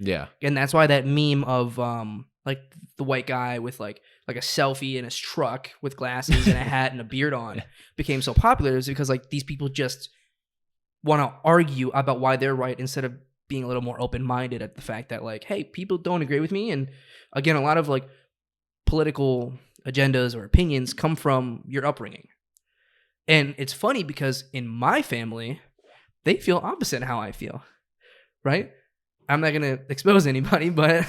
Yeah. And that's why that meme of like the white guy with like a selfie in his truck with glasses and a hat and a beard on became so popular, is because like these people just want to argue about why they're right instead of being a little more open-minded at the fact that like, hey, people don't agree with me. And again, a lot of like political agendas or opinions come from your upbringing. And it's funny because in my family, they feel opposite how I feel, right? I'm not going to expose anybody, but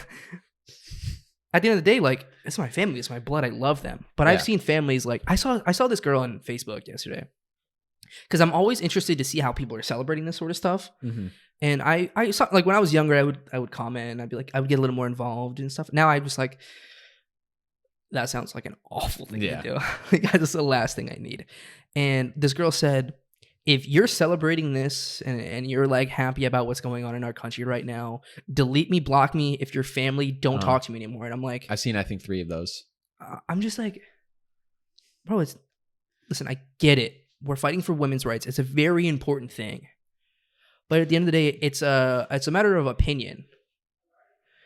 at the end of the day, like, it's my family, it's my blood, I love them. But I've seen families like, I saw this girl on Facebook yesterday, because I'm always interested to see how people are celebrating this sort of stuff. Mm-hmm. And I saw, like, when I was younger, I would comment and I'd be like, I would get a little more involved and stuff. Now I'm just like, that sounds like an awful thing to do. Like, that's the last thing I need. And this girl said, if you're celebrating this and you're like happy about what's going on in our country right now, delete me, block me. If your family, don't talk to me anymore. And I'm like, I've seen, I think, 3 of those. I'm just like, bro, listen, I get it. We're fighting for women's rights. It's a very important thing. But at the end of the day, it's a matter of opinion.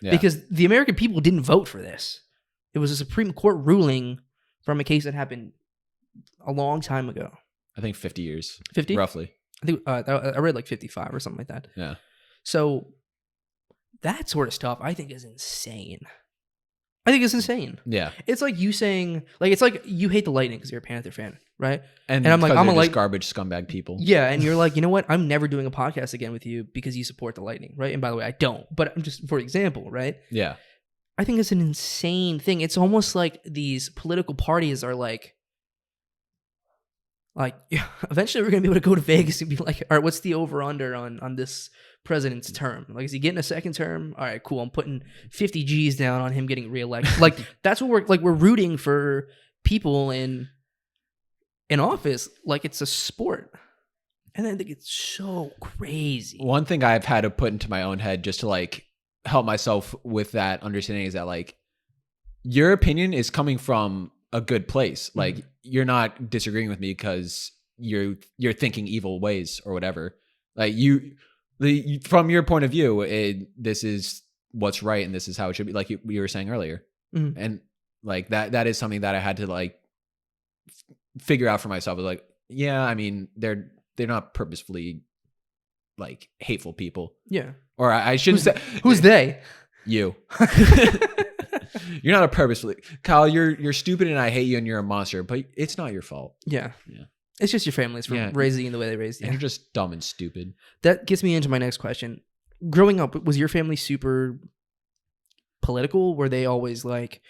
Yeah. Because the American people didn't vote for this. It was a Supreme Court ruling from a case that happened a long time ago. I think 50 years. 50? Roughly. I think I read like 55 or something like that. Yeah. So that sort of stuff I think is insane. I think it's insane. Yeah. It's like you saying, like, it's like you hate the Lightning because you're a Panther fan, right? And I'm like, I'm a garbage scumbag people. Yeah, and you're like, you know what? I'm never doing a podcast again with you because you support the Lightning, right? And by the way, I don't. But I'm just, for example, right? Yeah. I think it's an insane thing. It's almost like these political parties are like, eventually we're going to be able to go to Vegas and be like, all right, what's the over-under on this president's term? Like, is he getting a second term? All right, cool. I'm putting 50 G's down on him getting reelected. Like, that's what we're rooting for people in office. Like, it's a sport. And I think it's so crazy. One thing I've had to put into my own head just to like help myself with that understanding is that like your opinion is coming from a good place. Like, you're not disagreeing with me because you're thinking evil ways or whatever. Like, from your point of view, this is what's right and this is how it should be. Like you were saying earlier, and like that is something that I had to like figure out for myself. I was like, yeah, I mean, they're not purposefully like hateful people. Yeah. Or I shouldn't say who's they? You. You're not a purposefully, Kyle. You're stupid and I hate you and you're a monster. But it's not your fault. Yeah. It's just your family's for raising you the way they raised you. And you're just dumb and stupid. That gets me into my next question. Growing up, was your family super political? Were they always like?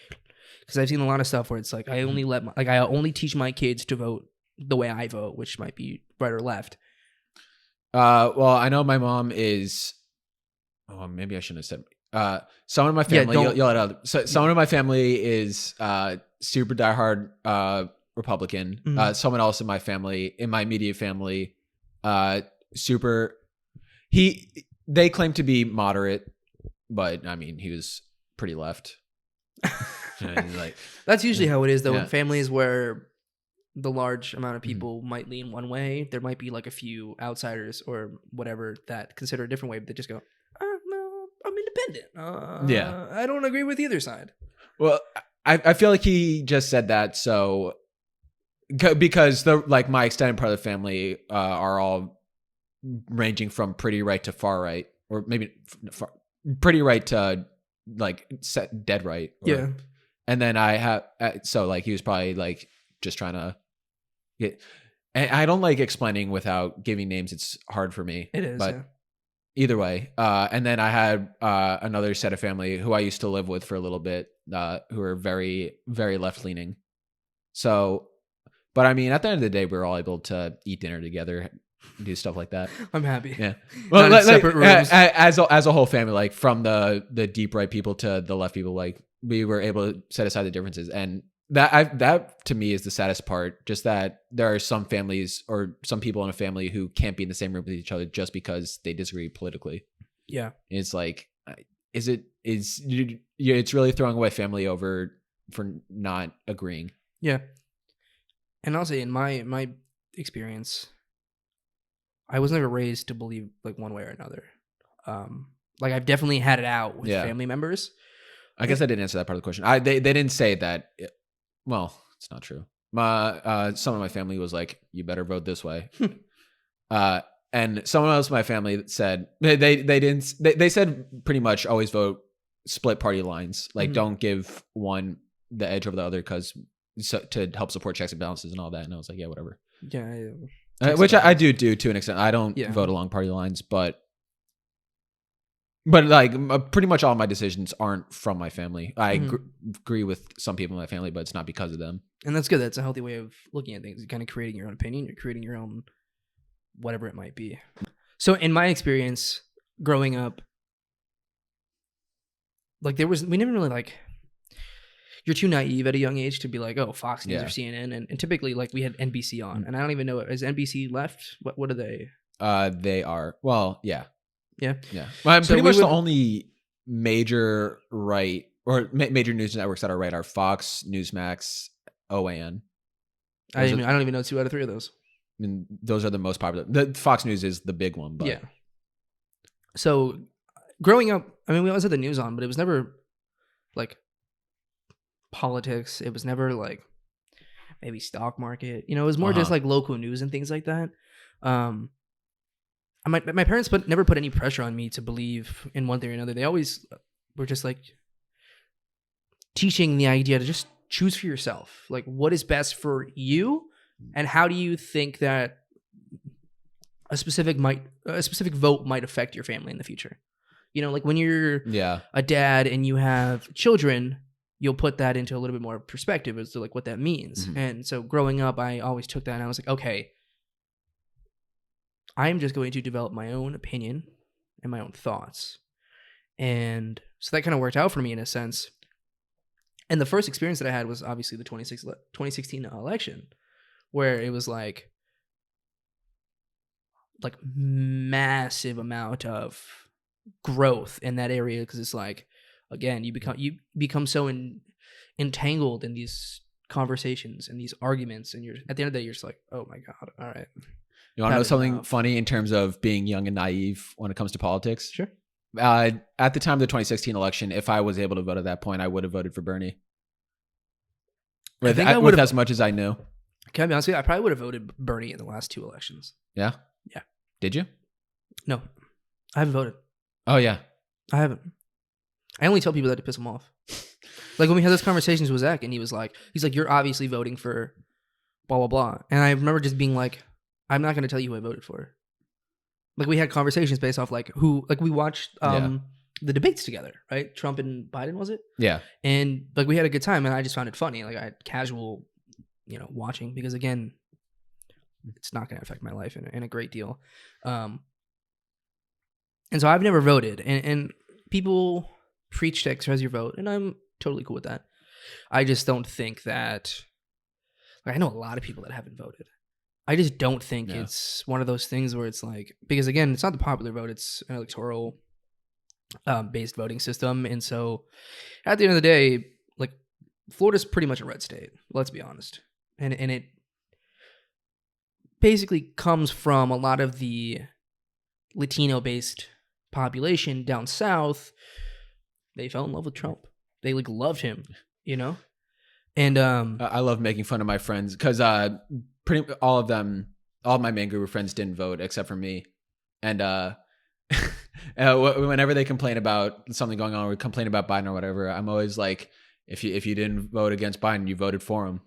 Because I've seen a lot of stuff where it's like I only teach my kids to vote the way I vote, which might be right or left. Well, I know my mom is. Oh, maybe I shouldn't have said. Someone in my family, you'll let out. So someone in my family is super diehard Republican. Someone else in my family, in my immediate family, super. They claim to be moderate, but I mean, he was pretty left. Like, that's usually how it is, though. In families where the large amount of people might lean one way, there might be like a few outsiders or whatever that consider a different way, but they just go, no, I'm independent. I don't agree with either side. Well, I feel like he just said that so because my extended part of the family are all ranging from pretty right to far right, or maybe pretty right to like dead right. And then I have so like he was probably like just trying to get. And I don't like explaining without giving names. It's hard for me. It is, but either way. And then I had another set of family who I used to live with for a little bit, who are very, very left leaning. So, but I mean, at the end of the day, we were all able to eat dinner together, do stuff like that. I'm happy. Yeah. Well, separate rooms. As a whole family, like from the deep right people to the left people, like we were able to set aside the differences. And that to me is the saddest part. Just that there are some families or some people in a family who can't be in the same room with each other just because they disagree politically. Yeah. And it's like, it's really throwing away family over for not agreeing. Yeah. And I'll say in my experience, I was never raised to believe like one way or another. Like I've definitely had it out with Yeah. family members. I guess I didn't answer that part of the question. They didn't say that. Well, it's not true. My some of my family was like, "You better vote this way," and someone else in my family said they didn't. They said pretty much always vote split party lines. Like, don't give one the edge over the other because to help support checks and balances and all that. And I was like, yeah, whatever. Yeah, which I do to an extent. I don't vote along party lines, but like pretty much all my decisions aren't from my family. I agree with some people in my family, but it's not because of them. And that's good. That's a healthy way of looking at things. You're kind of creating your own opinion. You're creating your own whatever it might be. So in my experience growing up, like we never really like, you're too naive at a young age to be like, oh, Fox News or CNN. And typically like we had NBC on, and I don't even know, is NBC left? What are they? They are, well, yeah. Yeah. Well, pretty much the only major right or major news networks that are right are Fox, Newsmax, OAN. I don't even know 2 out of 3 of those. I mean, those are the most popular. The Fox News is the big one, but yeah. So growing up, I mean, we always had the news on, but it was never like politics. It was never like maybe stock market. You know, it was more just like local news and things like that. My parents never put any pressure on me to believe in one thing or another. They always were just like teaching the idea to just choose for yourself. Like, what is best for you, and how do you think that a specific vote might affect your family in the future? You know, like when you're a dad and you have children, you'll put that into a little bit more perspective as to like what that means. And so growing up, I always took that and I was like, okay, I'm just going to develop my own opinion and my own thoughts. And so that kind of worked out for me in a sense. And the first experience that I had was obviously the 2016 election, where it was like massive amount of growth in that area, because it's like, again, you become so entangled in these conversations and these arguments, and you're at the end of the day, you're just like, oh my god, all right. You want to know something funny in terms of being young and naive when it comes to politics? Sure. At the time of the 2016 election, if I was able to vote at that point, I would have voted for Bernie. With as much as I knew. Can I be honest with you? I probably would have voted Bernie in the last 2 elections. Yeah? Yeah. Did you? No. I haven't voted. Oh, yeah. I haven't. I only tell people that to piss them off. Like when we had those conversations with Zach, and he's like, you're obviously voting for blah, blah, blah. And I remember just being like, I'm not going to tell you who I voted for. Like we had conversations based off like who, like we watched the debates together, right? Trump and Biden, was it? Yeah. And like we had a good time, and I just found it funny. Like I had casual, watching, because again, it's not going to affect my life in a great deal. And so I've never voted, and people preach to exercise your vote, and I'm totally cool with that. I just don't think that, like, I know a lot of people that haven't voted. I just don't think it's one of those things where it's like, because again, it's not the popular vote, it's an electoral based voting system. And so at the end of the day, like Florida's pretty much a red state, let's be honest. And it basically comes from a lot of the Latino based population down south. They fell in love with Trump. They like loved him, And I love making fun of my friends because pretty all of my main group of friends didn't vote except for me, and whenever they complain about something going on or complain about Biden or whatever, I'm always like, if you didn't vote against Biden, you voted for him.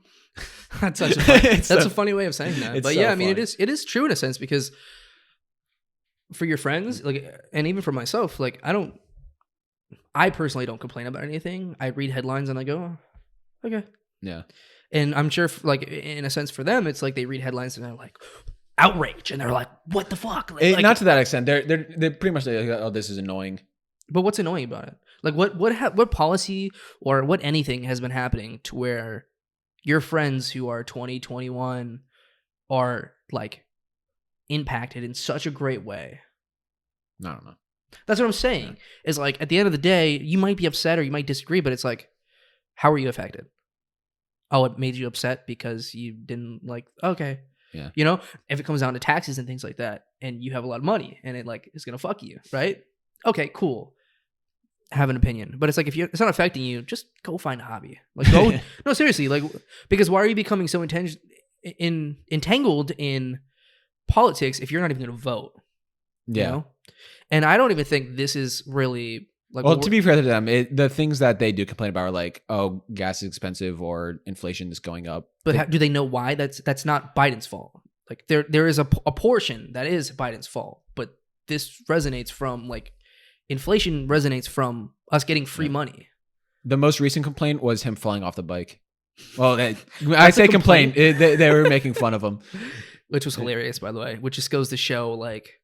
That's such a funny way of saying that. But yeah, I mean, it is true in a sense, because for your friends, like, and even for myself, like I personally don't complain about anything. I read headlines and I go, oh, okay. Yeah. And I'm sure, like, in a sense for them, it's like they read headlines and they're like, outrage. And they're like, what the fuck? Not to that extent. They're pretty much like, oh, this is annoying. But what's annoying about it? Like, what policy or what anything has been happening to where your friends who are 20, 21 are, like, impacted in such a great way? I don't know. That's what I'm saying. Yeah. Is like, at the end of the day, you might be upset or you might disagree, but it's like, how are you affected? Oh, it made you upset because you didn't like, okay. Yeah. If it comes down to taxes and things like that, and you have a lot of money and it like is going to fuck you, right? okay, cool. Have an opinion, but it's like if it's not affecting you, just go find a hobby. Like, go. No, seriously, like, because why are you becoming so entangled in politics if you're not even going to vote? Yeah. You know? And I don't even think this is really like. Well, to be fair to them, the things that they do complain about are like, oh, gas is expensive or inflation is going up. But do they know why? That's not Biden's fault. Like there is a portion that is Biden's fault, but this resonates from like inflation resonates from us getting free money. The most recent complaint was him falling off the bike. Well, I say complaint. They were making fun of him, which was hilarious, by the way. Which just goes to show like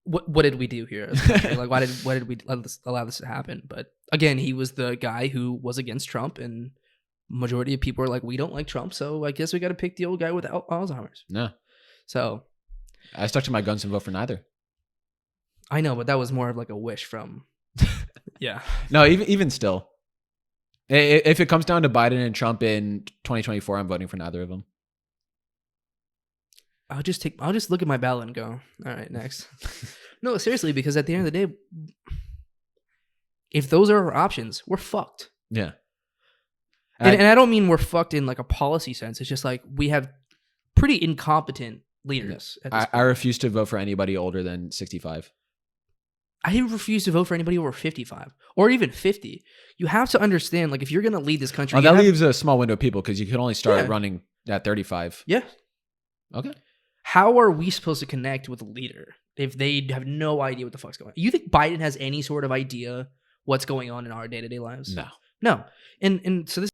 what did we do here? Like why did we allow this to happen? But again, he was the guy who was against Trump, and majority of people are like, we don't like Trump, so I guess we got to pick the old guy with Alzheimer's. No, so I stuck to my guns and vote for neither. I know, but that was more of like a wish from. Yeah. No, even still, if it comes down to Biden and Trump in 2024, I'm voting for neither of them. I'll just look at my ballot and go, all right, next. No, seriously, because at the end of the day, if those are our options, we're fucked. Yeah. And I don't mean we're fucked in like a policy sense. It's just like we have pretty incompetent leaders. I refuse to vote for anybody older than 65. I refuse to vote for anybody over 55 or even 50. You have to understand, like, if you're going to lead this country. Oh, that leaves a small window of people because you can only start running at 35. Yeah. Okay. How are we supposed to connect with a leader if they have no idea what the fuck's going on? You think Biden has any sort of idea what's going on in our day-to-day lives? No. No. And so this